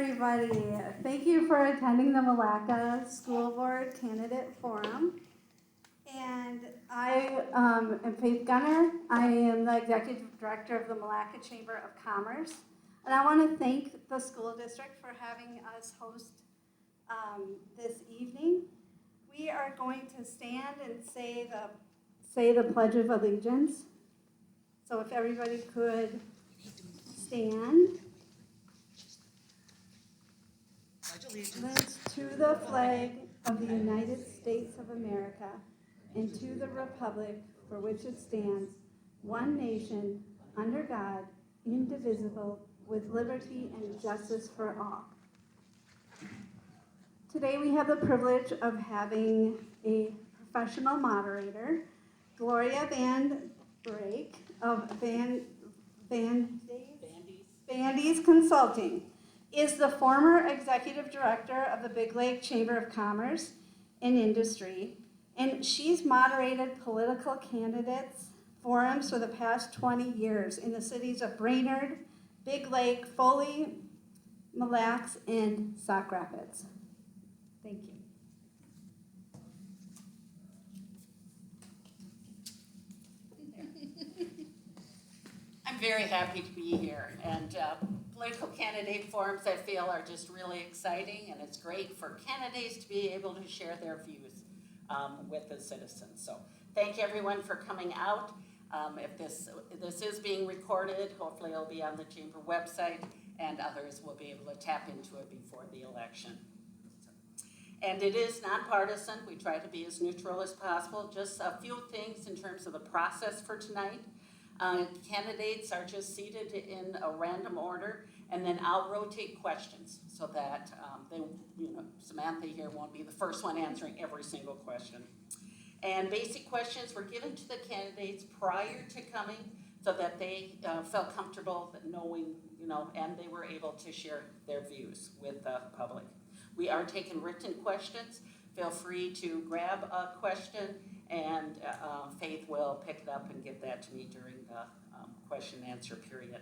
everybody. Thank you for attending the Milaca School Board Candidate Forum. And I am Faith Gunner. I am the Executive Director of the Milaca Chamber of Commerce. And I want to thank the school district for having us host this evening. We are going to stand and say the Pledge of Allegiance. So if everybody could stand. Allegiance to the flag of the United States of America and to the republic for which it stands, one nation, under God, indivisible, with liberty and justice for all. Today we have the privilege of having a professional moderator, Gloria Van Brake of Bandy's Consulting, is the former executive director of the Big Lake Chamber of Commerce and Industry, and she's moderated political candidates forums for the past 20 years in the cities of Brainerd, Big Lake, Foley, Mille Lacs, and Sauk Rapids. Thank you. I'm very happy to be here, and political candidate forums, I feel, are just really exciting, and it's great for candidates to be able to share their views with the citizens. So thank everyone for coming out. If this is being recorded, hopefully it'll be on the Chamber website, and others will be able to tap into it before the election. And it is nonpartisan. We try to be as neutral as possible. Just a few things in terms of the process for tonight. Candidates are just seated in a random order, and then I'll rotate questions so that Samantha here won't be the first one answering every single question. And basic questions were given to the candidates prior to coming so that they felt comfortable that knowing, and they were able to share their views with the public. We are taking written questions. Feel free to grab a question, and Faith will pick it up and give that to me during the question and answer period.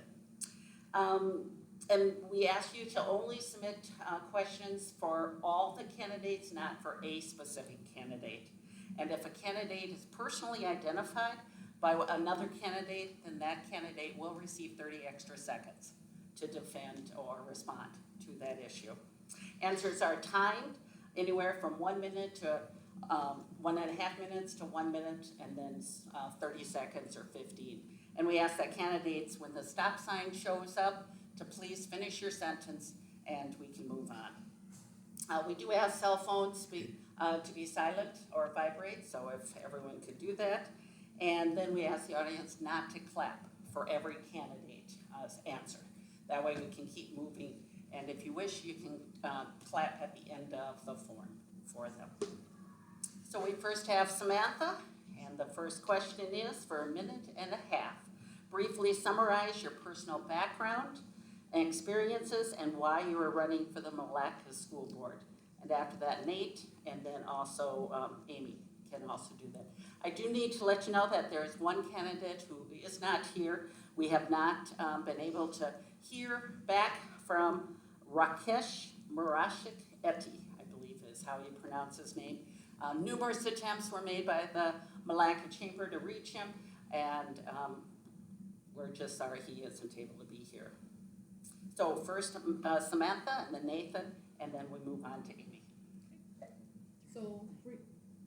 And we ask you to only submit questions for all the candidates, not for a specific candidate. And if a candidate is personally identified by another candidate, then that candidate will receive 30 extra seconds to defend or respond to that issue. Answers are timed anywhere from 1 minute to 1.5 minutes to 1 minute, and then 30 seconds or 15. And we ask that candidates, when the stop sign shows up, to please finish your sentence and we can move on. We do ask cell phones to be silent or vibrate, so if everyone could do that. And then we ask the audience not to clap for every candidate's answer. That way we can keep moving. And if you wish, you can clap at the end of the form for them. So we first have Samantha, and the first question is for 1.5 minutes. Briefly summarize your personal background and experiences and why you are running for the Milaca School Board. And after that, Nate, and then also Amy can also do that. I do need to let you know that there is one candidate who is not here. We have not been able to hear back from Rakesh Murashik Eti, I believe is how you pronounce his name. Numerous attempts were made by the Milaca Chamber to reach him, and we're just sorry he isn't able to be here. So first Samantha, and then Nathan, and then we move on to Amy. So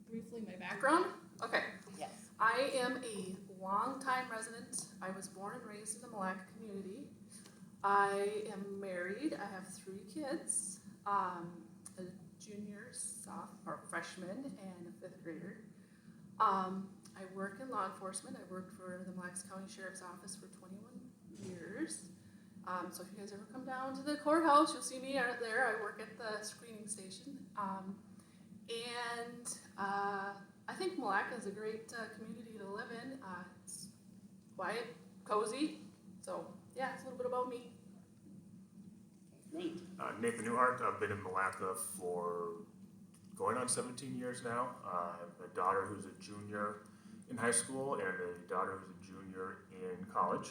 briefly my background. Okay. Yes. I am a longtime resident. I was born and raised in the Milaca community. I am married. I have 3 kids, a junior, sophomore, freshman, and a 5th grader. I work in law enforcement. I worked for the Mille Lacs County Sheriff's Office for 21 years. So if you guys ever come down to the courthouse, you'll see me out there. I work at the screening station. I think Milaca is a great community to live in. It's quiet, cozy. So yeah, it's a little bit about me. Nate. Nathan Newhart. I've been in Milaca for going on 17 years now. I have a daughter who's a junior in high school and a daughter who's a junior in college.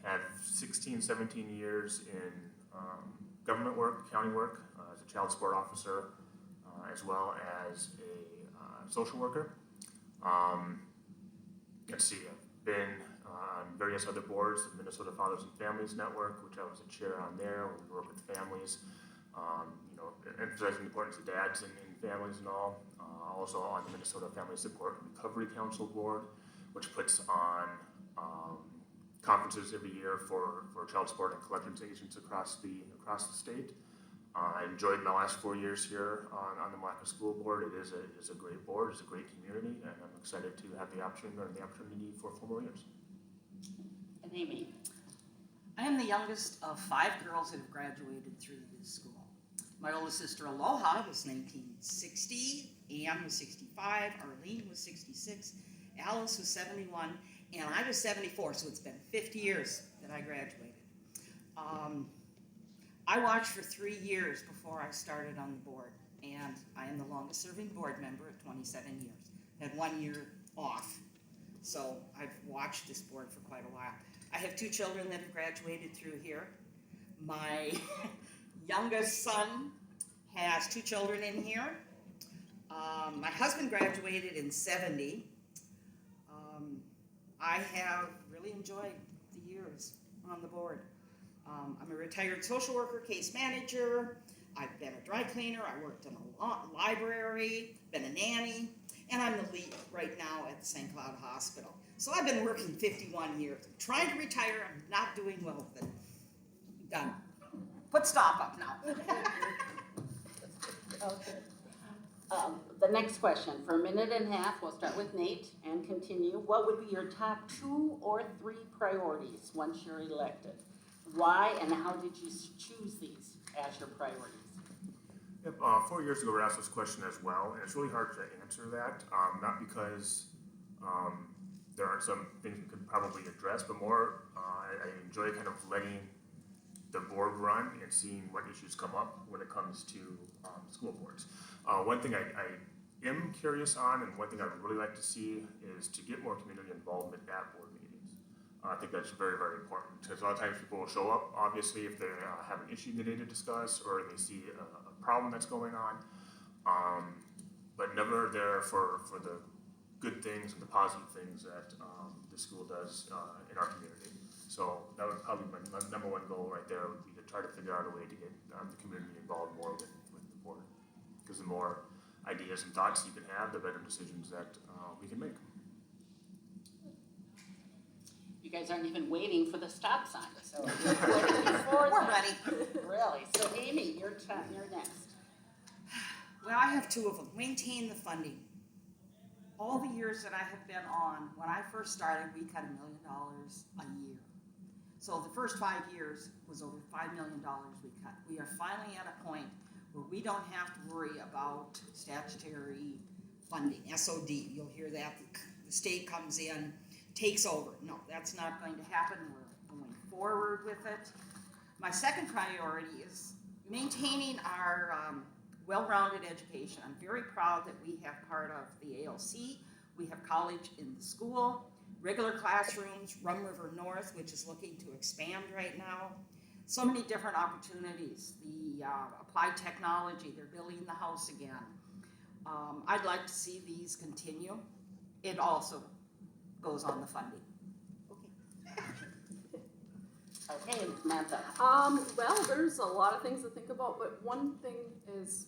Have 16, 17 years in government work, county work, as a child support officer, as well as a social worker. Let's see, I've been on various other boards, the Minnesota Fathers and Families Network, which I was a chair on there, where we work with families, emphasizing the importance of dads in families and all. Also on the Minnesota Family Support and Recovery Council Board, which puts on conferences every year for child support and collections agents across the state. I enjoyed my last 4 years here on the Milaca School Board. It is a great board, it's a great community, and I'm excited to have the opportunity for 4 more years. And Amy? I am the youngest of 5 girls that have graduated through this school. My oldest sister, Aloha, was 1960, Ann was 65, Arlene was 66, Alice was 71, and I was 74, so it's been 50 years that I graduated. I watched for 3 years before I started on the board, and I am the longest serving board member at 27 years. Had 1 year off, so I've watched this board for quite a while. I have 2 children that have graduated through here. My youngest son has 2 children in here. My husband graduated in 70. I have really enjoyed the years on the board. I'm a retired social worker, case manager. I've been a dry cleaner. I worked in a library, been a nanny, and I'm the lead right now at the St. Cloud Hospital. So I've been working 51 years. I'm trying to retire. I'm not doing well with it. Done. Put stop up now. Okay. The next question, for a minute and a half, we'll start with Nate and continue. What would be your top 2 or 3 priorities once you're elected? Why and how did you choose these as your priorities? Yep, 4 years ago we were asked this question as well, and it's really hard to answer that, not because there aren't some things we could probably address, but more I enjoy kind of letting the board run and seeing what issues come up when it comes to school boards. One thing I am curious on, and one thing I would really like to see, is to get more community involvement at board meetings. I think that's very, very important, because a lot of times people will show up, obviously, if they have an issue they need to discuss, or they see a problem that's going on, but never there for the good things and the positive things that the school does in our community. So that would probably be my number 1 goal right there, would be to try to figure out a way to get the community involved more with the board. Because the more ideas and thoughts you can have, the better decisions that we can make. You guys aren't even waiting for the stop sign, so you're waiting before We're that. ready. Really? So Amy, you're next. Well, I have 2 of them. Maintain the funding. All the years that I have been on, when I first started, we cut $1 million a year. So the first 5 years was over $5 million we cut. We are finally at a point where we don't have to worry about statutory funding, SOD. You'll hear that. The state comes in, takes over. No, that's not going to happen. We're going forward with it. My second priority is maintaining our well-rounded education. I'm very proud that we have part of the ALC. We have college in the school, regular classrooms, Rum River North, which is looking to expand right now. So many different opportunities. The applied technology, they're building the house again. I'd like to see these continue. It also goes on the funding. Okay, Samantha. Well, there's a lot of things to think about, but one thing is,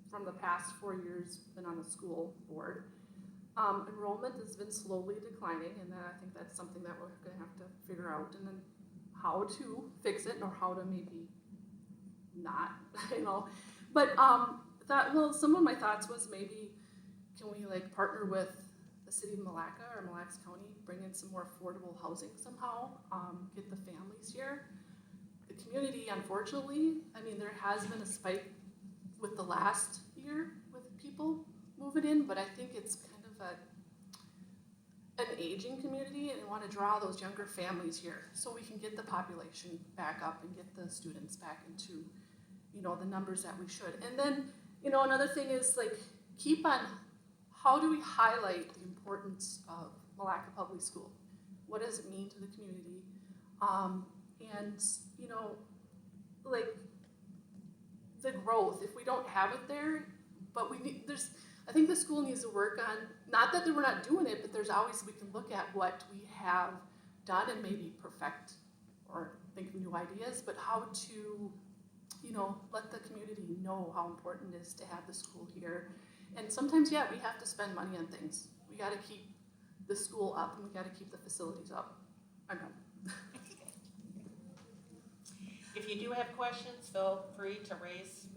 from the past 4 years, been on the school board, enrollment has been slowly declining, and I think that's something that we're gonna have to figure out, and then how to fix it, or how to maybe not, But some of my thoughts was maybe, can we like partner with the city of Milaca or Mille Lacs County, bring in some more affordable housing somehow, get the families here. The community, unfortunately, I mean, there has been a spike with the last year with people moving in, but I think it's kind of an aging community, and we want to draw those younger families here so we can get the population back up and get the students back into, the numbers that we should. And then, another thing is like, keep on, how do we highlight the importance of Milaca Public School? What does it mean to the community? And, like, the growth. If we don't have it there, but I think the school needs to work on, not that we're not doing it, but there's always, we can look at what we have done and maybe perfect or think of new ideas, but how to, let the community know how important it is to have the school here. And sometimes, yeah, we have to spend money on things. We gotta keep the school up and we gotta keep the facilities up. I'm done. If you do have questions, feel free to raise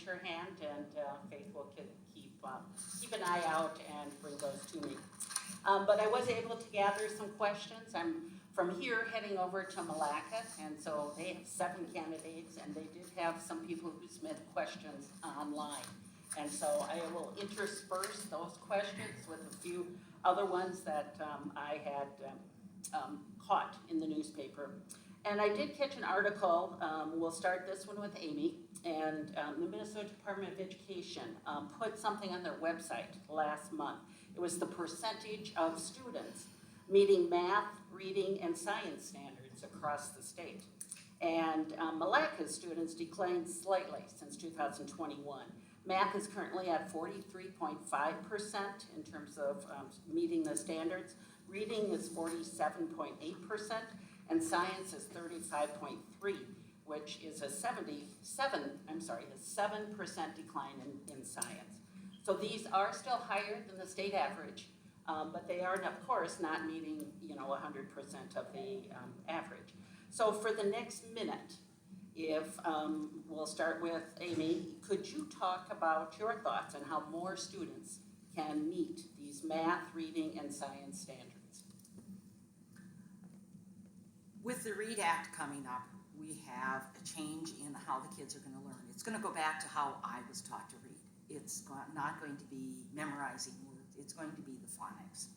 your hand, and Faith will keep an eye out and bring those to me. But I was able to gather some questions. I'm from here heading over to Milaca, and so they have 7 candidates, and they did have some people who submitted questions online. And so I will intersperse those questions with a few other ones that I had caught in the newspaper. And I did catch an article, we'll start this one with Amy, and the Minnesota Department of Education put something on their website last month. It was the percentage of students meeting math, reading, and science standards across the state. And Milaca's students declined slightly since 2021. Math is currently at 43.5% in terms of meeting the standards. Reading is 47.8%, and science is 35.3%, which is a 7% decline in science. So these are still higher than the state average, but they are, of course, not meeting 100% of the average. So for the next minute, if we'll start with Amy, could you talk about your thoughts on how more students can meet these math, reading, and science standards? With the READ Act coming up, we have a change in how the kids are going to learn. It's going to go back to how I was taught to read. It's not going to be memorizing words. It's going to be the phonics.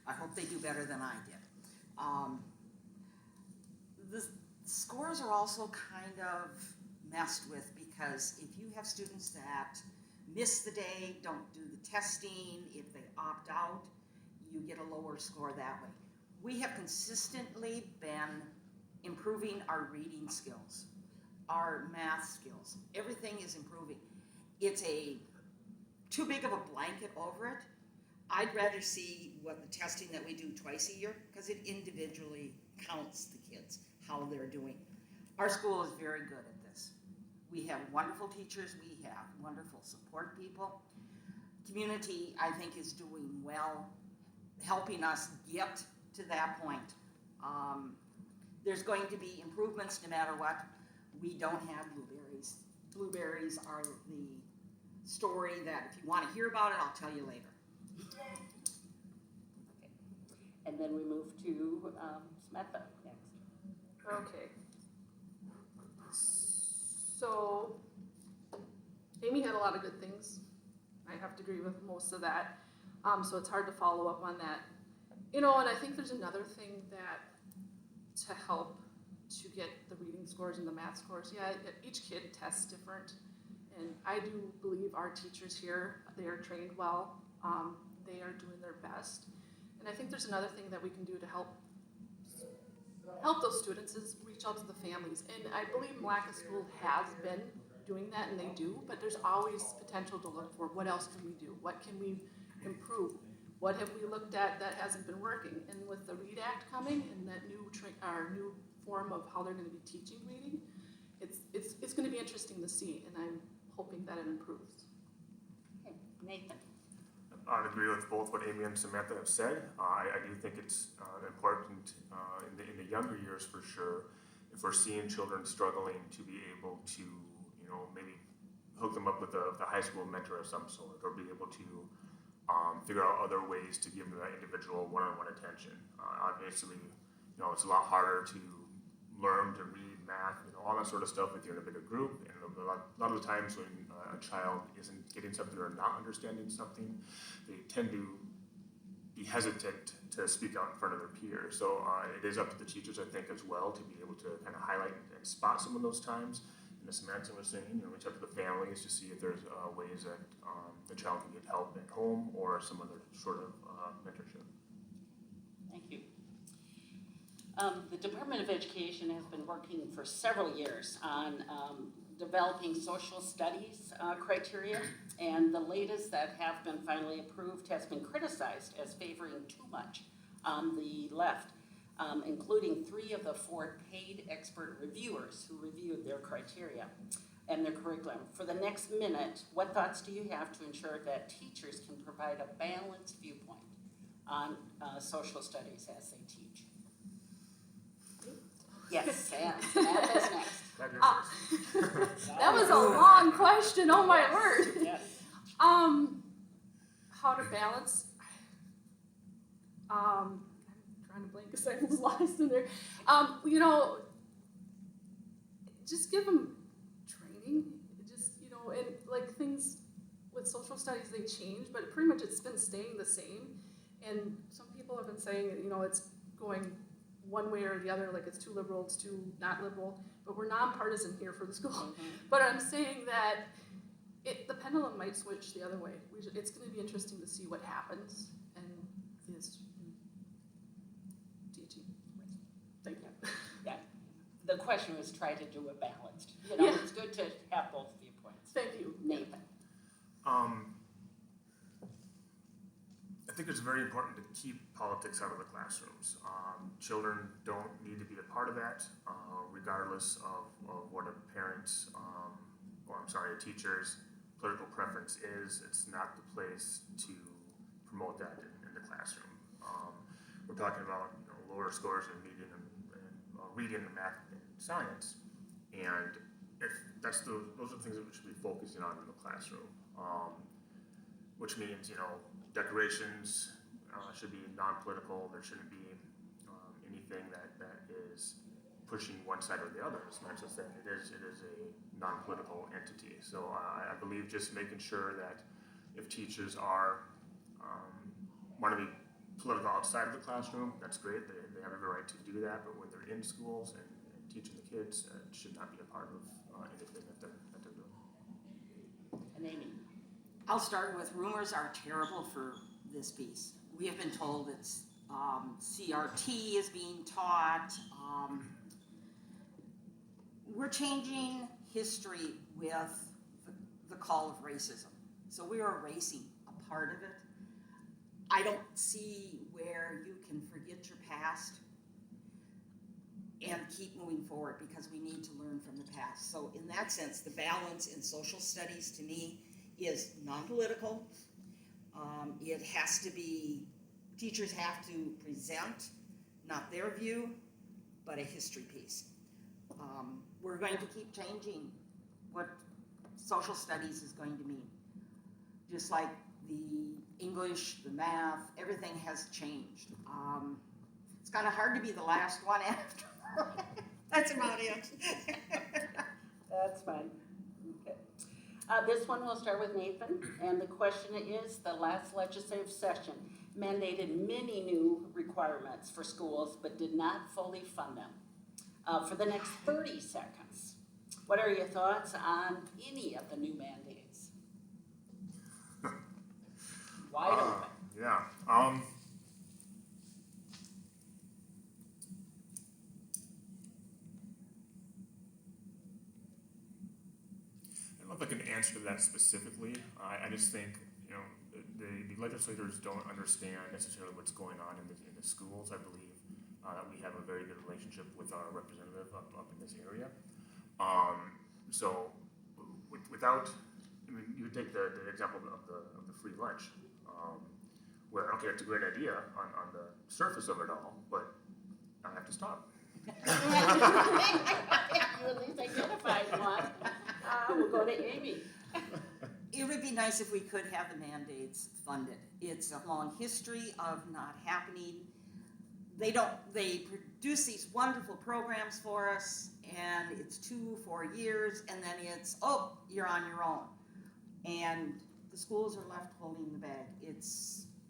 I hope they do better than I did. The scores are also kind of messed with because if you have students that miss the day, don't do the testing, if they opt out, you get a lower score that way. We have consistently been improving our reading skills, our math skills. Everything is improving. It's too big of a blanket over it. I'd rather see what the testing that we do twice a year because it individually counts the kids, how they're doing. Our school is very good at this. We have wonderful teachers. We have wonderful support people. Community, I think, is doing well, helping us get to that point. There's going to be improvements no matter what. We don't have blueberries. Blueberries are the story that if you want to hear about it, I'll tell you later. Okay. And then we move to Samantha next. Okay. So, Amy had a lot of good things. I have to agree with most of that. So it's hard to follow up on that. And I think there's another thing that to help to get the reading scores and the math scores. Yeah, each kid tests different. And I do believe our teachers here, they are trained well. They are doing their best. And I think there's another thing that we can do to help those students is reach out to the families. And I believe Milaca School has been doing that, and they do, but there's always potential to look for what else can we do? What can we improve? What have we looked at that hasn't been working? And with the READ Act coming and that new form of how they're going to be teaching reading, it's going to be interesting to see, and I'm hoping that it improves. Okay, Nathan. I agree with both what Amy and Samantha have said. I do think it's important in the younger years for sure. If we're seeing children struggling, to be able to, maybe hook them up with a high school mentor of some sort, or be able to figure out other ways to give them that individual one-on-one attention. Obviously, it's a lot harder to learn to read, math, all that sort of stuff if you're in a bigger group. And a lot of the times when a child isn't getting something or not understanding something, they tend to be hesitant to speak out in front of their peers. So it is up to the teachers, I think, as well, to be able to kind of highlight and spot some of those times. And as Samantha was saying, reach out to the families to see if there's ways that the child can get help at home or some other sort of mentorship. Thank you. The Department of Education has been working for several years on developing social studies criteria, and the latest that have been finally approved has been criticized as favoring too much on the left, including 3 of the 4 paid expert reviewers who reviewed their criteria and their curriculum. For the next minute, what thoughts do you have to ensure that teachers can provide a balanced viewpoint on social studies as they teach? Yes, Samantha is next. That was a long question, oh my word. Yes. How to balance, I'm trying to blink because I was lost in there. You know, just give them training, just, you know, and like things with social studies, they change, but pretty much it's been staying the same. And some people have been saying, you know, it's going one way or the other, like it's too liberal, it's too not liberal, but we're nonpartisan here for the school. Mm-hmm. But I'm saying that the pendulum might switch the other way. It's going to be interesting to see what happens and this teaching. Thank you. Yeah, the question was try to do it balanced. You know, Yeah. it's good to have both viewpoints. Thank you. Nathan. I think it's very important to keep politics out of the classrooms. Children don't need to be a part of that, regardless of what a parent's, a teacher's political preference is. It's not the place to promote that in the classroom. We're talking about lower scores in reading and math and science, and if those are the things that we should be focusing on in the classroom. Which means, decorations should be non-political. There shouldn't be anything that is pushing one side or the other. As much as that it is a non-political entity. So I believe just making sure that if teachers are want to be political outside of the classroom, that's great. They have every right to do that. But when they're in schools and teaching the kids, it should not be a part of anything that they're doing. And Amy. I'll start with rumors are terrible for this piece. We have been told it's CRT is being taught. We're changing history with the call of racism. So we are erasing a part of it. I don't see where you can forget your past and keep moving forward because we need to learn from the past. So in that sense, the balance in social studies to me is non-political. It has to be, teachers have to present not their view, but a history piece. We're going to keep changing what social studies is going to mean. Just like the English, the math, everything has changed. It's kind of hard to be the last one after. That's about it. That's fine. Okay. This one will start with Nathan, and the question is, the last legislative session mandated many new requirements for schools, but did not fully fund them. For the next 30 seconds, what are your thoughts on any of the new mandates? Wide open. Yeah. I don't know if I can answer that specifically. I just think, the legislators don't understand necessarily what's going on in the schools. I believe that we have a very good relationship with our representative up in this area. So without, you take the example of the free lunch, where, okay, it's a great idea on the surface of it all, but I have to stop. You at least identified one. We'll go to Amy. It would be nice if we could have the mandates funded. It's a long history of not happening. They produce these wonderful programs for us, and it's 2-4 years, and then it's, you're on your own. And the schools are left holding the bag.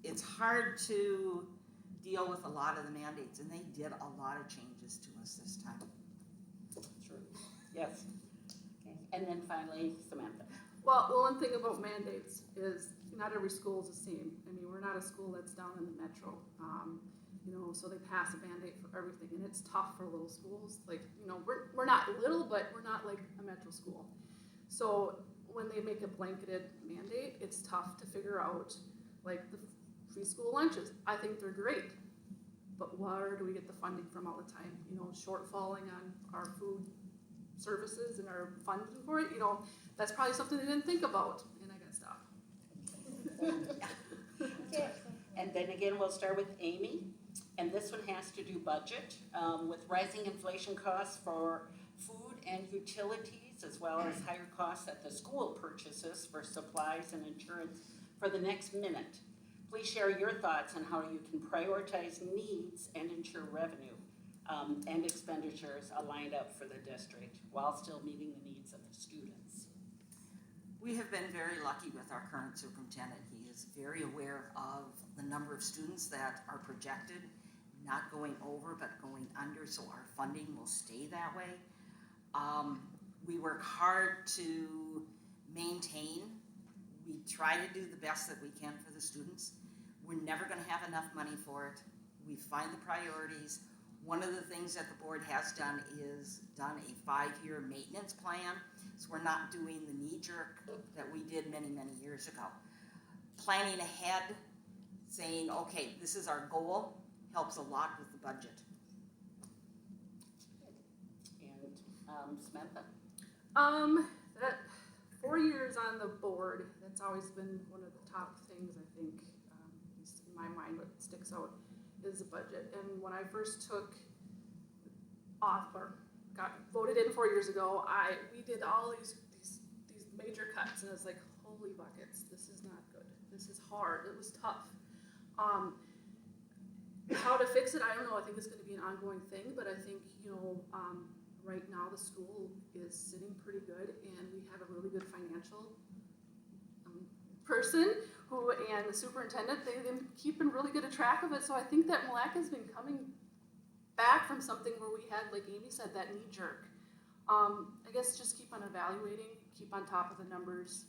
It's hard to deal with a lot of the mandates, and they did a lot of changes to us this time. True. Yes. Okay. And then finally, Samantha. Well, the one thing about mandates is not every school is the same. I mean, we're not a school that's down in the metro. so they pass a Band-Aid for everything, and it's tough for little schools. Like, we're not little, but we're not like a metro school. So when they make a blanketed mandate, it's tough to figure out, like, the free school lunches. I think they're great, but where do we get the funding from all the time? Shortfalling on our food services and our funding for it, that's probably something they didn't think about, and I gotta stop. And then again, we'll start with Amy, and this one has to do budget. With rising inflation costs for food and utilities, as well as higher costs that the school purchases for supplies and insurance for the next minute. Please share your thoughts on how you can prioritize needs and ensure revenue and expenditures are lined up for the district while still meeting the needs of the students. We have been very lucky with our current superintendent. He is very aware of the number of students that are projected, not going over but going under, so our funding will stay that way. We work hard to maintain. We try to do the best that we can for the students. We're never going to have enough money for it. We find the priorities. One of the things that the board has done is done a 5-year maintenance plan. So we're not doing the knee jerk that we did many, many years ago. Planning ahead, saying, okay, this is our goal, helps a lot with the budget. And Samantha? That 4 years on the board, that's always been one of the top things, I think, at least in my mind, what sticks out is the budget. And when I first took off or got voted in 4 years ago, we did all these major cuts, and I was like, holy buckets, this is not good. This is hard. It was tough. How to fix it, I don't know. I think it's going to be an ongoing thing, but I think, right now the school is sitting pretty good, and we have a really good financial person and the superintendent, they've been keeping really good track of it. So I think that Milaca has been coming back from something where we had, like Amy said, that knee jerk. I guess just keep on evaluating, keep on top of the numbers.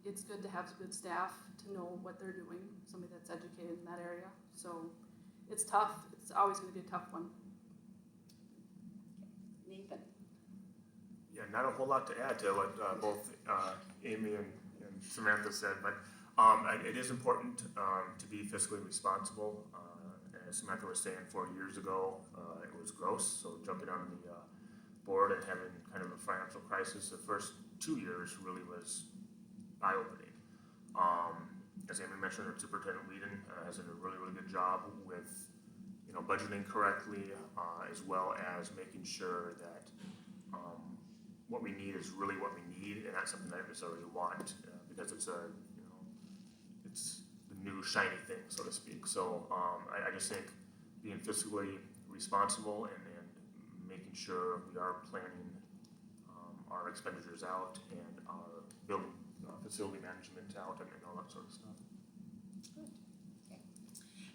It's good to have good staff to know what they're doing, somebody that's educated in that area. So it's tough. It's always going to be a tough one. Nathan? Yeah, not a whole lot to add to what both Amy and Samantha said, but it is important to be fiscally responsible. As Samantha was saying, 4 years ago, it was gross. So jumping on the board and having kind of a financial crisis, the first 2 years really was eye-opening. As Amy mentioned, our Superintendent Whedon has done a really, really good job with budgeting correctly, as well as making sure that what we need is really what we need, and not something that we necessarily want, because it's it's the new shiny thing, so to speak. So I just think being fiscally responsible and making sure we are planning our expenditures out and our building facility management out and all that sort of stuff. Good. Okay.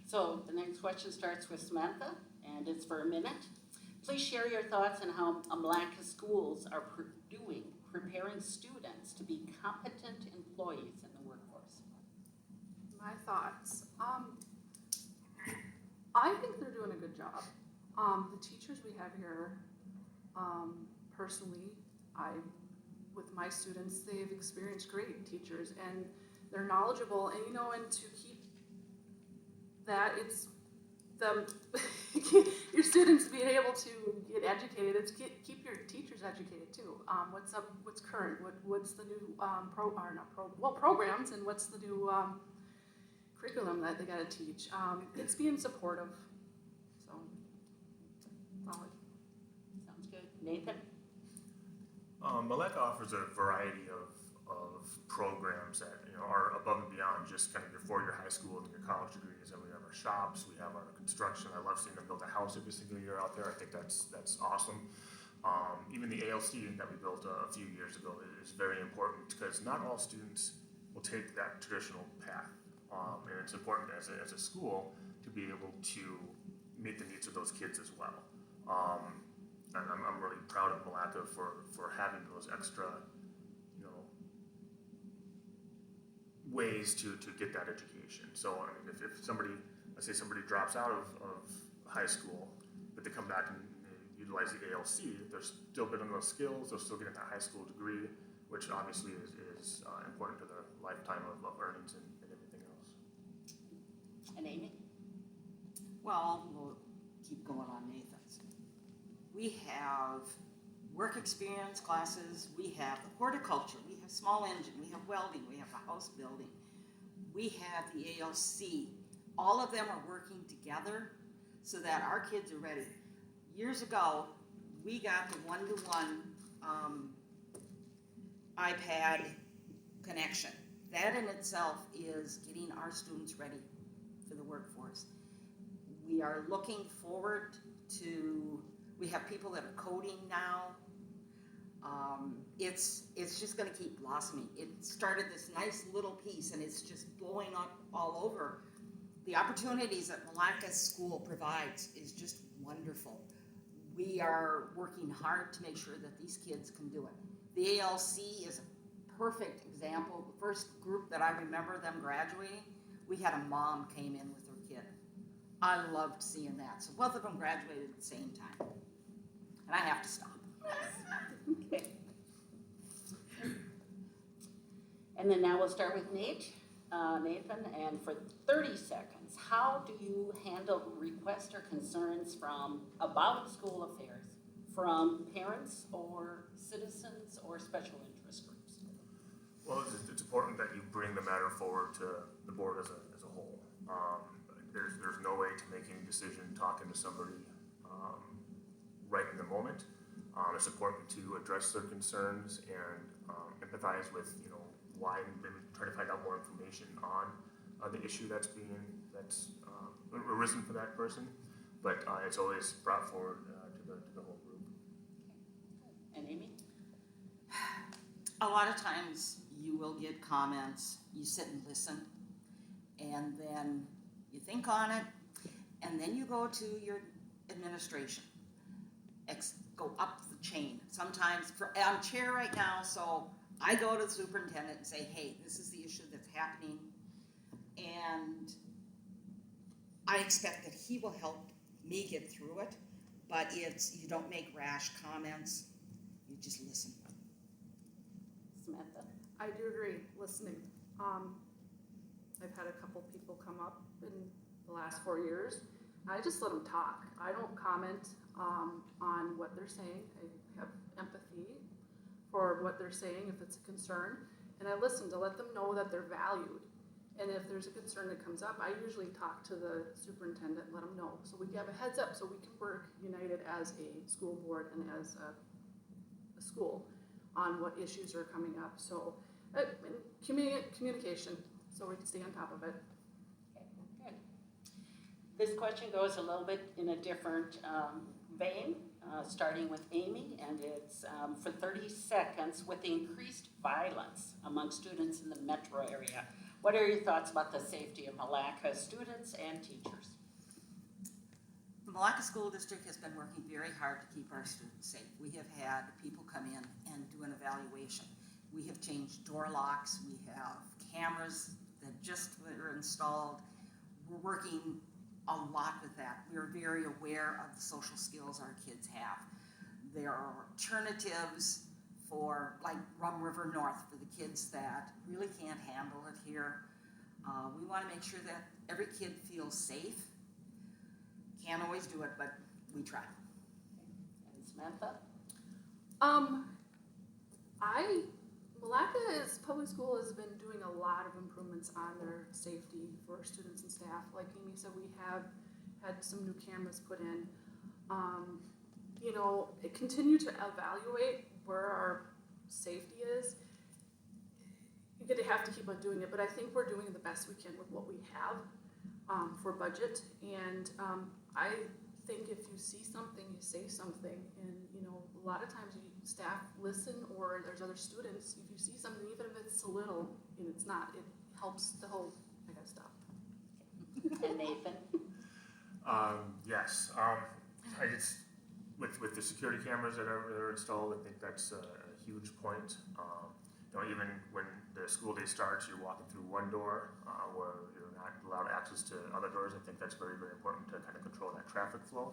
So the next question starts with Samantha, and it's for a minute. Please share your thoughts on how Milaca schools are preparing students to be competent employees in the workforce. My thoughts. I think they're doing a good job. The teachers we have here, personally, with my students, they've experienced great teachers, and they're knowledgeable, and and to keep that, it's your students being able to get educated. It's keep your teachers educated too. What's current? What's the new programs, and what's the new curriculum that they got to teach? It's being supportive. So, solid. Sounds good. Nathan? Milaca offers a variety of programs that are above and beyond just kind of your 4-year high school and your college degrees. And we have our shops, we have our construction. I love seeing them build a house every single year out there. I think that's awesome. Even the ALC that we built a few years ago is very important, because not all students will take that traditional path. And it's important as a school to be able to meet the needs of those kids as well. And I'm really proud of Milaca for having those extra, ways to get that education. So I mean, if somebody, a let's say somebody drops out of high school, but they come back and utilize the ALC, they're still building those skills, they're still getting that high school degree, which obviously is important to their lifetime of earnings and everything else. And Amy? Well, we'll keep going on Nathan's. We have work experience classes, we have horticulture, we have small engine, we have welding, we have the house building, we have the ALC. All of them are working together so that our kids are ready. Years ago, we got the one-to-one iPad connection. That in itself is getting our students ready for the workforce. We are looking forward to, we have people that are coding now. It's just gonna keep blossoming. It started this nice little piece and it's just blowing up all over. The opportunities that Milaca School provides is just wonderful. We are working hard to make sure that these kids can do it. The ALC is a perfect example. The first group that I remember them graduating, we had a mom came in with her kid. I loved seeing that. So both of them graduated at the same time. And I have to stop. Okay. And then now we'll start with Nathan, and for 30 seconds, how do you handle requests or concerns about school affairs from parents or citizens or special interest groups? Well, it's important that you bring the matter forward to the board as a whole. There's no way to make any decision talking to somebody right in the moment. It's important to address their concerns and empathize with, why, and maybe try to find out more information on the issue that's arisen for that person. But it's always brought forward to the whole group. And Amy? A lot of times you will get comments, you sit and listen, and then you think on it, and then you go to your administration. Go up the chain. Sometimes, I'm chair right now, so I go to the superintendent and say, hey, this is the issue that's happening, and I expect that he will help me get through it, but you don't make rash comments, you just listen. Samantha? I do agree, listening. I've had a couple people come up in the last 4 years. I just let them talk. I don't comment on what they're saying. I have empathy for what they're saying if it's a concern, and I listen to let them know that they're valued. And if there's a concern that comes up, I usually talk to the superintendent and let them know. So we have a heads up so we can work united as a school board and as a school on what issues are coming up. So communication, so we can stay on top of it. Okay, good. This question goes a little bit in a different vein, starting with Amy, and it's for 30 seconds. With the increased violence among students in the metro area, what are your thoughts about the safety of Milaca students and teachers? The Milaca School District has been working very hard to keep our students safe. We have had people come in and do an evaluation. We have changed door locks. We have cameras that just were installed. We're working a lot with that. We're very aware of the social skills our kids have. There are alternatives for, like Rum River North, for the kids that really can't handle it here. We want to make sure that every kid feels safe. Can't always do it, but we try. And Samantha? Milaca's public school has been doing a lot of improvements on their safety for students and staff. Like Amy said, we have had some new cameras put in. Continue to evaluate where our safety is. You're gonna have to keep on doing it, but I think we're doing the best we can with what we have for budget. And I think if you see something, you say something. And a lot of times staff listen, or there's other students. If you see something, even if it's a little, and it's not, it helps the whole. I gotta stop. And Nathan? Yes. With the security cameras that are installed, I think that's a huge point. even when the school day starts, you're walking through one door where you're not allowed access to other doors. I think that's very, very important to kind of control that traffic flow.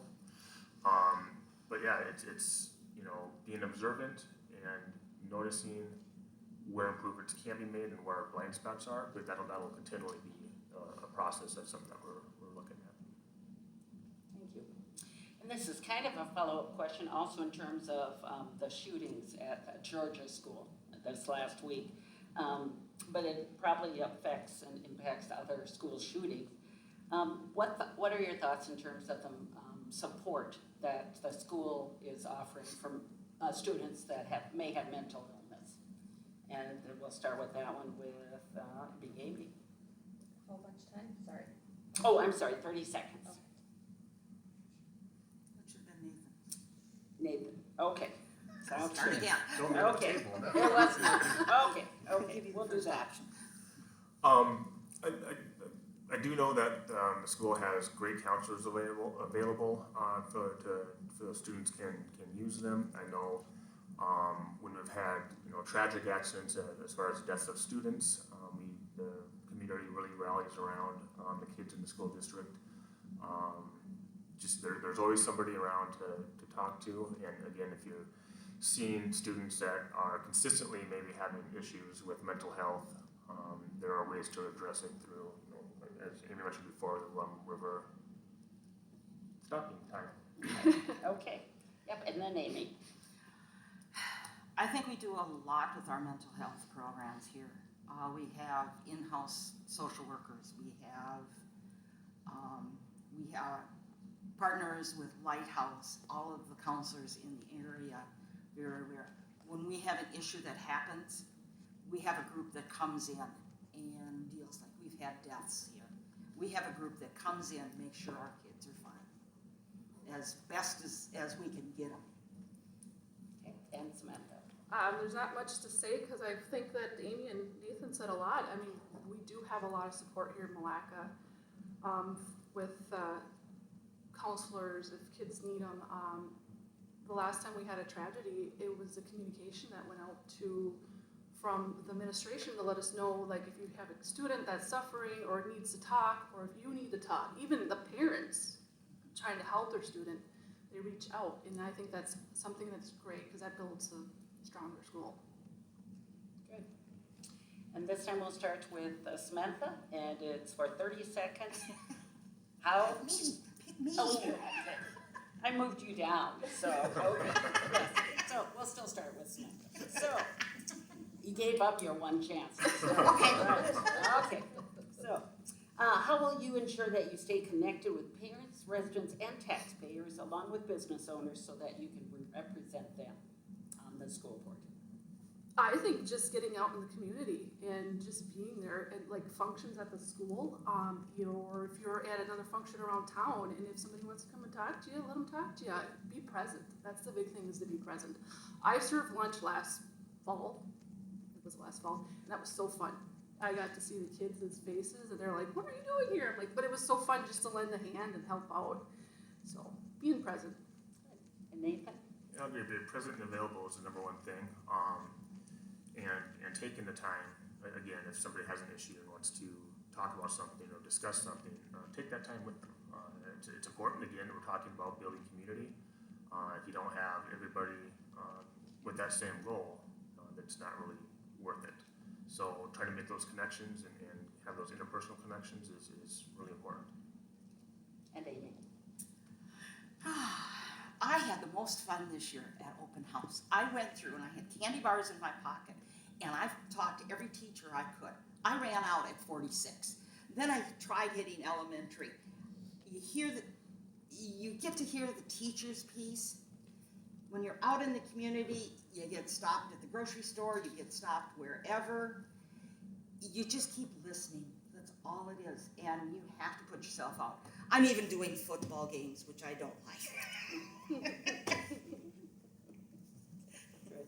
But yeah, it's being observant and noticing where improvements can be made and where blind spots are, but that'll continually be a process. That's something that we're looking at. Thank you. And this is kind of a follow-up question also in terms of the shootings at Georgia School this last week. But it probably affects and impacts other school shootings. What are your thoughts in terms of the support that the school is offering for students that may have mental illness? And we'll start with that one with Big Amy. Whole bunch of time, sorry. Oh, I'm sorry, 30 seconds. Okay. That should have been Nathan. Nathan, okay. Sounds Start good. again. Don't leave Okay. the table. It was Nathan. Okay, Give okay, you we'll the do first that. option. I do know that the school has great counselors available for the students can use them. I know when we've had tragic accidents as far as deaths of students, the community really rallies around the kids in the school district. There's always somebody around to talk to, and again, if you're seeing students that are consistently maybe having issues with mental health, there are ways to address it through, as Amy mentioned before, the Rum River stopping time. Okay, yep, and then Amy. I think we do a lot with our mental health programs here. We have in-house social workers. We have partners with Lighthouse, all of the counselors in the area, very aware. When we have an issue that happens, we have a group that comes in and deals, like we've had deaths here. We have a group that comes in, makes sure our kids are fine, as best as we can get them. Okay, and Samantha. There's not much to say because I think that Amy and Nathan said a lot. I mean, we do have a lot of support here in Milaca with counselors if kids need them. The last time we had a tragedy, it was a communication that went out from the administration to let us know, like if you have a student that's suffering or needs to talk, or if you need to talk, even the parents trying to help their student, they reach out. And I think that's something that's great because that builds a stronger school. Good. And this time we'll start with Samantha, and it's for 30 seconds. How? Pick me. Oh, okay. I moved you down, so, okay. Yes. So we'll still start with Samantha. So, you gave up your one chance. So, okay, right. Okay. So, how will you ensure that you stay connected with parents, residents, and taxpayers, along with business owners, so that you can represent them on the school board? I think just getting out in the community and just being there at like functions at the school, or if you're at another function around town, and if somebody wants to come and talk to you, let them talk to you. Be present. That's the big thing, is to be present. I served lunch last fall. It was last fall, and that was so fun. I got to see the kids' faces, and they're like, "What are you doing here?" I'm like, but it was so fun just to lend a hand and help out. So being present. And Nathan? Yeah, I'll be present and available is the number one thing. And taking the time, again, if somebody has an issue and wants to talk about something or discuss something, take that time with them. It's important, again, we're talking about building community. If you don't have everybody with that same goal, that's not really worth it. So trying to make those connections and have those interpersonal connections is really important. And Amy? I had the most fun this year at open house. I went through and I had candy bars in my pocket, and I talked to every teacher I could. I ran out at 46. Then I tried hitting elementary. You get to hear the teacher's piece. When you're out in the community, you get stopped at the grocery store, you get stopped wherever. You just keep listening. That's all it is. And you have to put yourself out. I'm even doing football games, which I don't like. Good.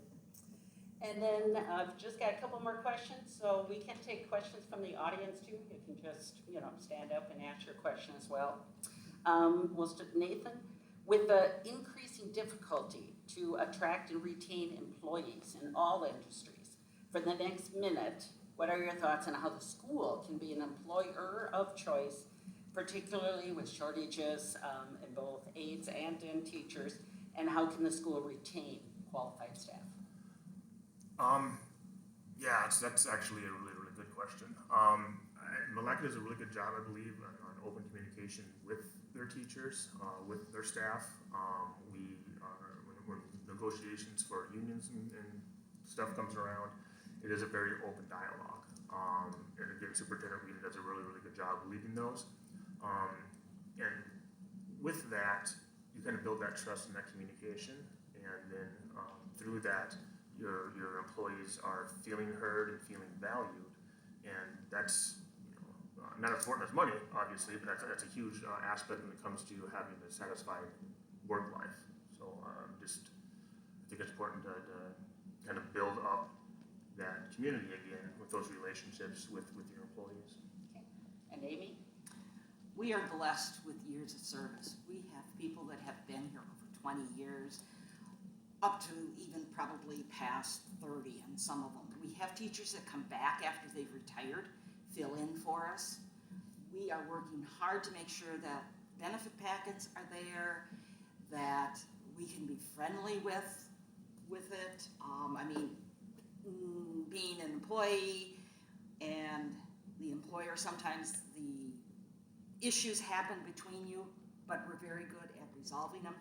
And then I've just got a couple more questions, so we can take questions from the audience too. You can just, stand up and ask your question as well. We'll start, Nathan, with the increasing difficulty to attract and retain employees in all industries, For the next minute, what are your thoughts on how the school can be an employer of choice, particularly with shortages in both aides and in teachers, and how can the school retain qualified staff? Yeah, that's actually a really, really good question. Milaca does a really good job, I believe, on open communication with their teachers, with their staff. When negotiations for unions and stuff comes around, it is a very open dialogue. And again, Superintendent Whedon does a really, really good job leading those. And with that, you kind of build that trust and that communication, and then through that, your employees are feeling heard and feeling valued, and that's not as important as money, obviously, but that's a huge aspect when it comes to having a satisfied work life. So I think it's important to kind of build up that community again with those relationships with your employees. Okay. And Amy? We are blessed with years of service. We have people that have been here over 20 years, up to even probably past 30 and some of them. We have teachers that come back after they've retired, fill in for us. We are working hard to make sure that benefit packets are there, that we can be friendly with it. Being an employee and the employer, sometimes the issues happen between you, but we're very good at resolving them.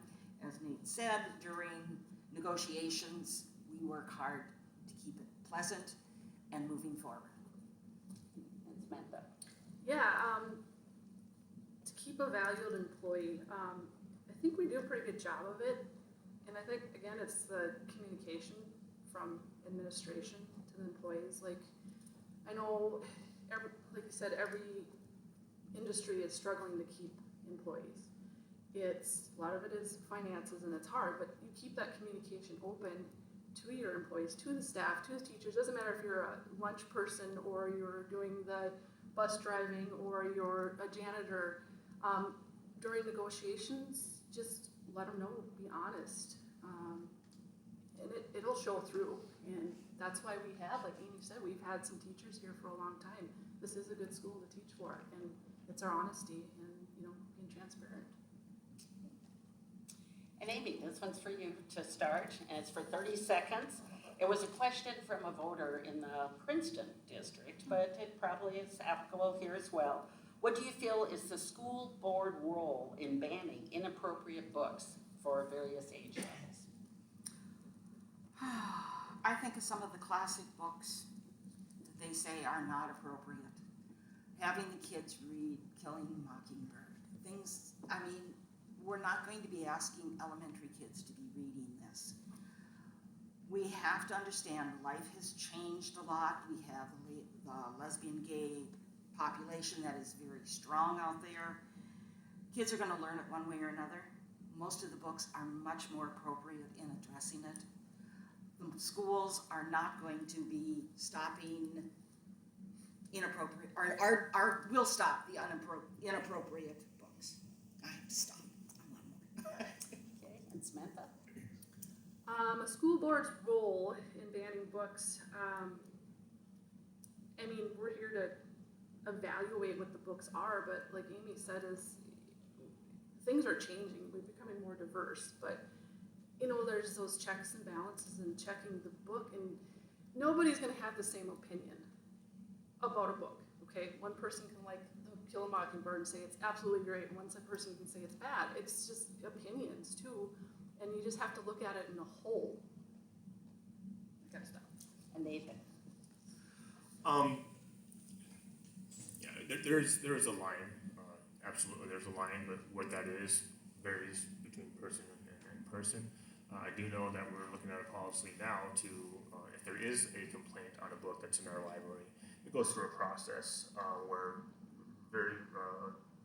As Nate said, during negotiations, we work hard to keep it pleasant and moving forward. And Samantha? Yeah, to keep a valued employee, I think we do a pretty good job of it. And I think, again, it's the communication from administration to the employees. Like, I know, like you said, every industry is struggling to keep employees. A lot of it is finances and it's hard, but you keep that communication open to your employees, to the staff, to the teachers. Doesn't matter if you're a lunch person or you're doing the bus driving or you're a janitor. During negotiations, just let them know, be honest. And it'll show through. And that's why we have, like Amy said, we've had some teachers here for a long time. This is a good school to teach for, and it's our honesty and, being transparent. And Amy, this one's for you to start, and it's for 30 seconds. It was a question from a voter in the Princeton district, but it probably is applicable here as well. What do you feel is the school board role in banning inappropriate books for various age levels? I think of some of the classic books that they say are not appropriate. Having the kids read Killing the Mockingbird. We're not going to be asking elementary kids to be reading this. We have to understand life has changed a lot. We have the lesbian, gay population that is very strong out there. Kids are going to learn it one way or another. Most of the books are much more appropriate in addressing it. The schools are not going to be stopping inappropriate, or will stop the inappropriate books. I have to stop. One more. Okay, and Samantha? A school board's role in banning books, we're here to evaluate what the books are, but like Amy said, things are changing. We're becoming more diverse, but there's those checks and balances and checking the book, and nobody's going to have the same opinion about a book, okay? One person can like the Kill a Mockingbird and say it's absolutely great, and one person can say it's bad. It's just opinions too, and you just have to look at it in a whole. Gotta stop. And Nathan? There is a line, absolutely there's a line, but what that is varies between person and person. I do know that we're looking at a policy now to, if there is a complaint on a book that's in our library, it goes through a process where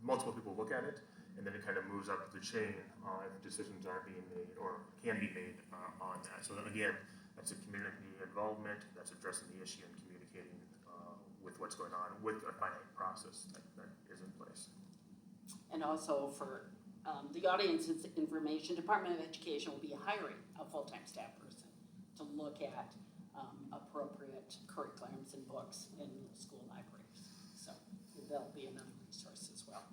multiple people look at it, and then it kind of moves up the chain if decisions are being made or can be made on that. So again, that's a community involvement, that's addressing the issue and communicating with what's going on with a finite process that is in place. And also for the audience's information, Department of Education will be hiring a full-time staff person to look at appropriate get curriculums and books in school libraries. So there'll be another resource as well.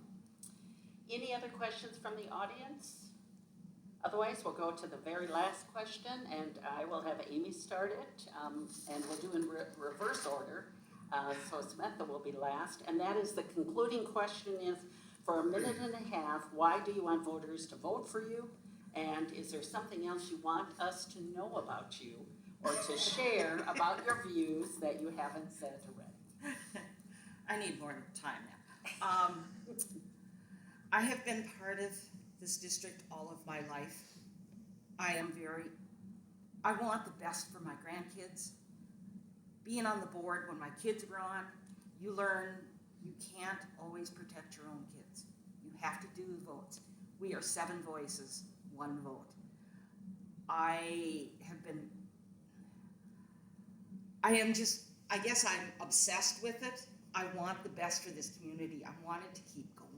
Any other questions from the audience? Otherwise, we'll go to the very last question, and I will have Amy start it, and we'll do in reverse order. So Samantha will be last, and that is the concluding question is, for a minute and a half, why do you want voters to vote for you? And is there something else you want us to know about you or to share about your views that you haven't said already? I need more time now. I have been part of this district all of my life. I want the best for my grandkids. Being on the board when my kids were on, you learn you can't always protect your own kids. You have to do the votes. We are 7 voices, 1 vote. I guess I'm obsessed with it. I want the best for this community. I want it to keep going.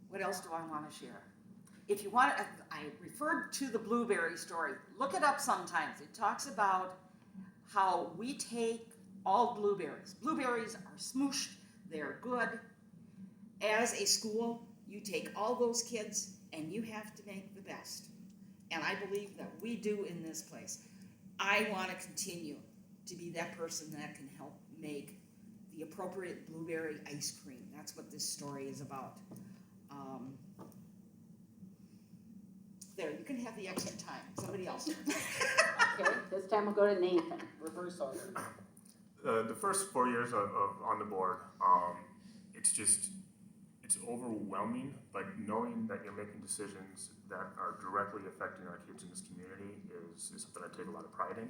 What else do I want to share? If you want, I referred to the blueberry story. Look it up sometimes. It talks about how we take all blueberries. Blueberries are smooshed. They're good. As a school, you take all those kids and you have to make the best. And I believe that we do in this place. I want to continue to be that person that can help make the appropriate blueberry ice cream. That's what this story is about. There, you can have the extra time. Somebody else. Okay, this time we'll go to Nathan, reverse order. The first 4 years of on the board, it's overwhelming, but knowing that you're making decisions that are directly affecting our kids in this community is something I take a lot of pride in.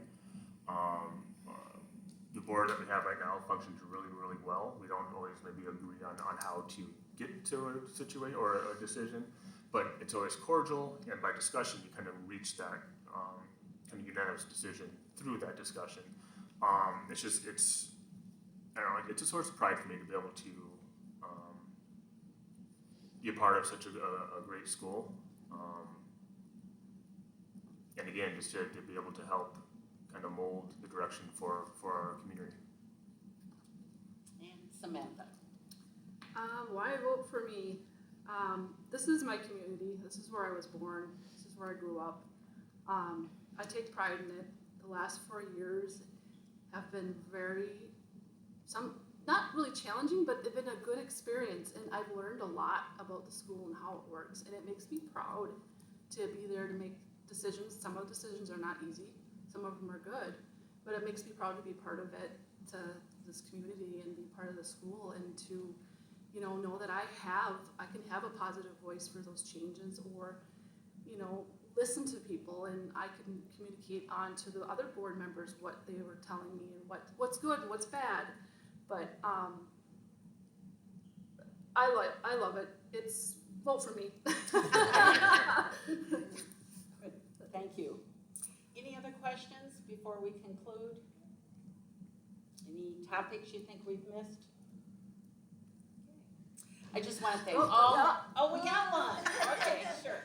The board that we have right now functions really, really well. We don't always maybe agree on how to get to a situation or a decision, but it's always cordial, and by discussion you kind of reach that kind of unanimous decision through that discussion. It's a source of pride for me to be able to be a part of such a great school, and again, just to be able to help kind of mold the direction for our community. And Samantha. Why vote for me? This is my community. This is where I was born. This is where I grew up. I take pride in it. The last 4 years have been not really challenging, but they've been a good experience. And I've learned a lot about the school and how it works. And it makes me proud to be there to make decisions. Some of the decisions are not easy. Some of them are good. But it makes me proud to be part of it, to this community and be part of the school, and to know that I can have a positive voice for those changes, or, listen to people, and I can communicate on to the other board members what they were telling me and what's good and what's bad. But I love it. It's vote for me. Thank you. Any other questions before we conclude? Any topics you think we've missed? I just want to thank all. We got one. Okay, sure.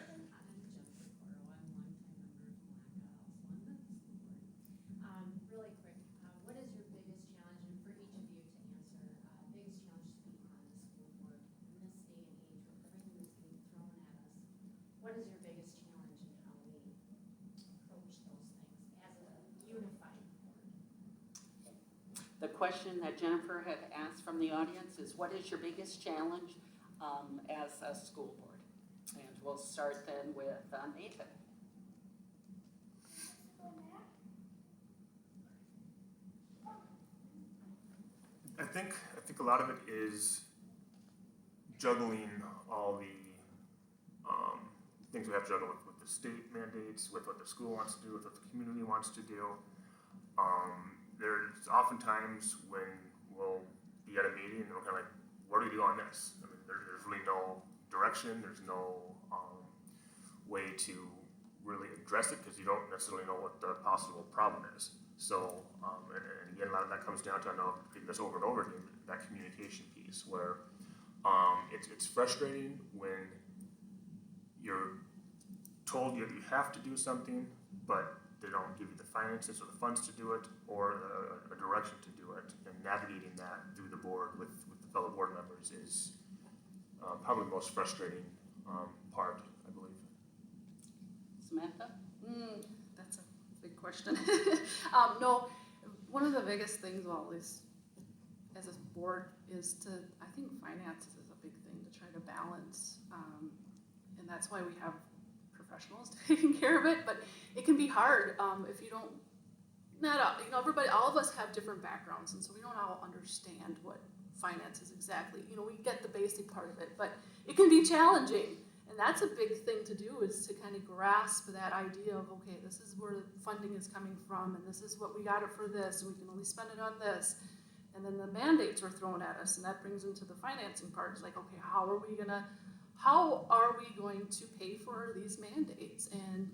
Really quick, what is your biggest challenge, and for each of you to answer, biggest challenge to be on the school board in this day and age with everything that's being thrown at us? What is your biggest challenge in how we approach those things as a unified board? The question that Jennifer had asked from the audience is, what is your biggest challenge as a school board? And we'll start then with Nathan. I think a lot of it is juggling all the things we have to juggle with the state mandates, with what the school wants to do, with what the community wants to do. There's oftentimes when we'll be at a meeting and we're kind of like, what do we do on this? I mean, there's really no direction, there's no way to really address it because you don't necessarily know what the possible problem is. So, and again, a lot of that comes down to, I know this over and over again, that communication piece where it's frustrating when you're told you have to do something, but they don't give you the finances or the funds to do it, or a direction to do it, and navigating that through the board with the fellow board members is probably the most frustrating part, I believe. Samantha? That's a big question. No, one of the biggest things, well, at least as a board, is to, I think finances is a big thing to try to balance. And that's why we have professionals taking care of it, but it can be hard if you don't, everybody, all of us have different backgrounds, and so we don't all understand what finances exactly. We get the basic part of it, but it can be challenging. And that's a big thing to do, is to kind of grasp that idea of, okay, this is where funding is coming from, and this is what we got it for this, and we can only spend it on this. And then the mandates are thrown at us, and that brings into the financing part. It's like, okay, how are we going to pay for these mandates? And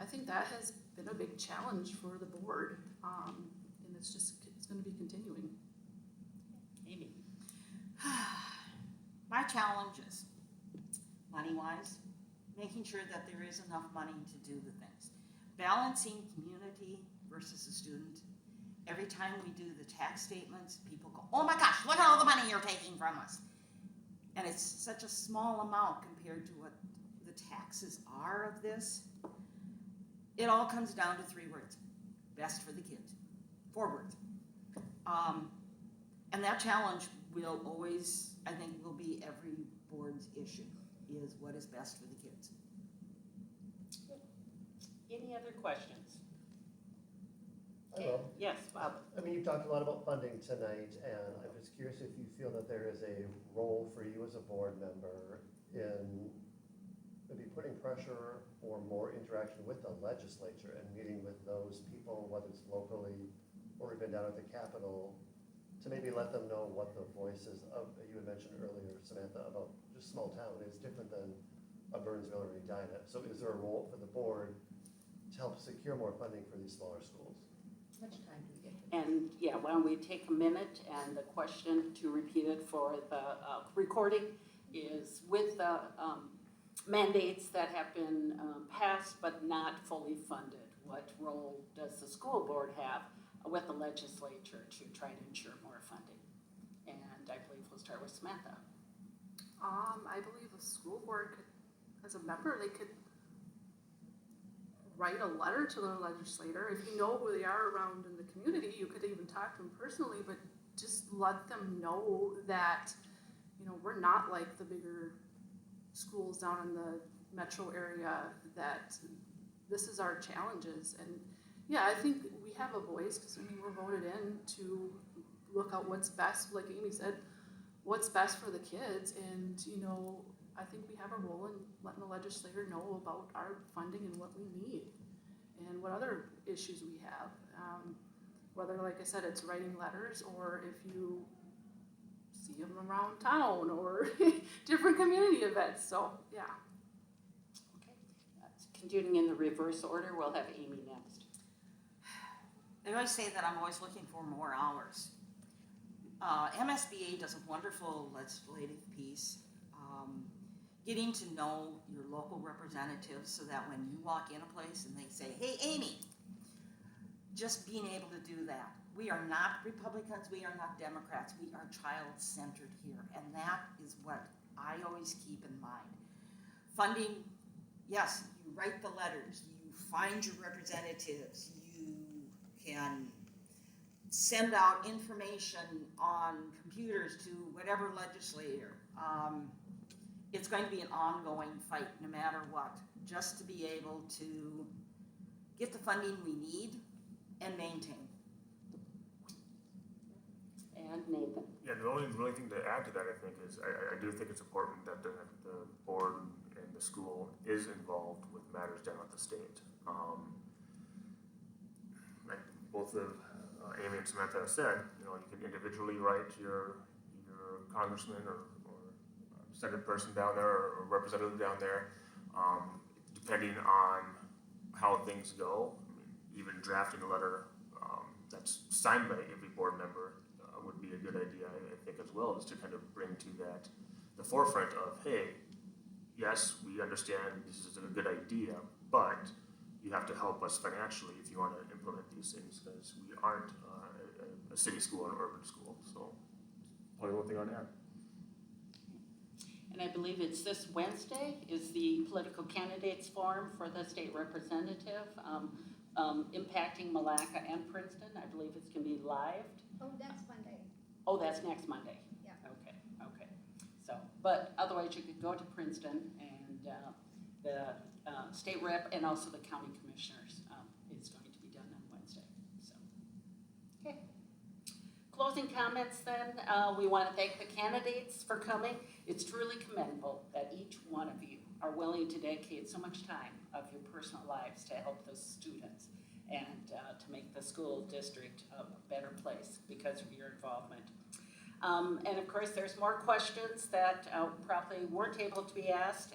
I think that has been a big challenge for the board, and it's going to be continuing. Amy? My challenge is, money-wise, making sure that there is enough money to do the things. Balancing community versus a student. Every time we do the tax statements, people go, oh my gosh, look at all the money you're taking from us. And it's such a small amount compared to what the taxes are of this. It all comes down to 3 words. Best for the kids. 4 words. And that challenge will always, I think, will be every board's issue, is what is best for the kids. Any other questions? Hello. Yes, Bob. I mean, you talked a lot about funding tonight, and I'm just curious if you feel that there is a role for you as a board member in maybe putting pressure or more interaction with the legislature and meeting with those people, whether it's locally or even down at the Capitol, to maybe let them know what the voices of, you had mentioned earlier, Samantha, about just small town is different than a Burnsville or Edina. So is there a role for the board to help secure more funding for these smaller schools? How much time do we get? And yeah, why don't we take a minute, and the question, to repeat it for the recording, is with the mandates that have been passed but not fully funded, what role does the school board have with the legislature to try to ensure more funding? And I believe we'll start with Samantha. I believe the school board could, as a member, they could write a letter to their legislator. If you know who they are around in the community, you could even talk to them personally, but just let them know that, we're not like the bigger schools down in the metro area, that this is our challenges. And yeah, I think we have a voice, because we're voted in to look out what's best, like Amy said, what's best for the kids. And I think we have a role in letting the legislator know about our funding and what we need and what other issues we have. Whether, like I said, it's writing letters, or if you see them around town, or different community events. So, yeah. Okay. Continuing in the reverse order, we'll have Amy next. They always say that I'm always looking for more hours. MSBA does a wonderful legislative piece, getting to know your local representatives, so that when you walk in a place and they say, hey, Amy, just being able to do that. We are not Republicans, we are not Democrats, we are child-centered here, and that is what I always keep in mind. Funding, yes, you write the letters, you find your representatives, you can send out information on computers to whatever legislator. It's going to be an ongoing fight no matter what, just to be able to get the funding we need and maintain. And Nathan. Yeah, the only really thing to add to that, I think, is I do think it's important that the board and the school is involved with matters down at the state. Like both of Amy and Samantha have said, you can individually write your congressman or Senate person down there or representative down there, depending on how things go. Even drafting a letter that's signed by every board member would be a good idea, I think, as well, is to kind of bring to that the forefront of, hey, yes, we understand this is a good idea, but you have to help us financially if you want to implement these things, because we aren't a city school or an urban school. So, probably one thing on that. And I believe it's this Wednesday is the political candidates forum for the state representative, impacting Milaca and Princeton. I believe it's gonna be live. Oh, next Monday. Oh, that's next Monday? Yeah. Okay. So, but otherwise you could go to Princeton and the state rep and also the county commissioners is going to be done on Wednesday, so. Okay. Closing comments then, we want to thank the candidates for coming. It's truly commendable that each one of you are willing to dedicate so much time of your personal lives to help the students and to make the school district a better place because of your involvement. And of course, there's more questions that probably weren't able to be asked.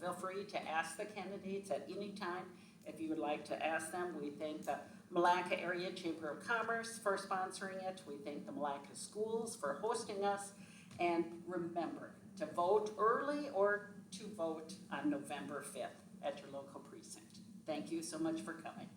Feel free to ask the candidates at any time if you would like to ask them. We thank the Milaca Area Chamber of Commerce for sponsoring it. We thank the Milaca Schools for hosting us. And remember to vote early or to vote on November 5th at your local precinct. Thank you so much for coming.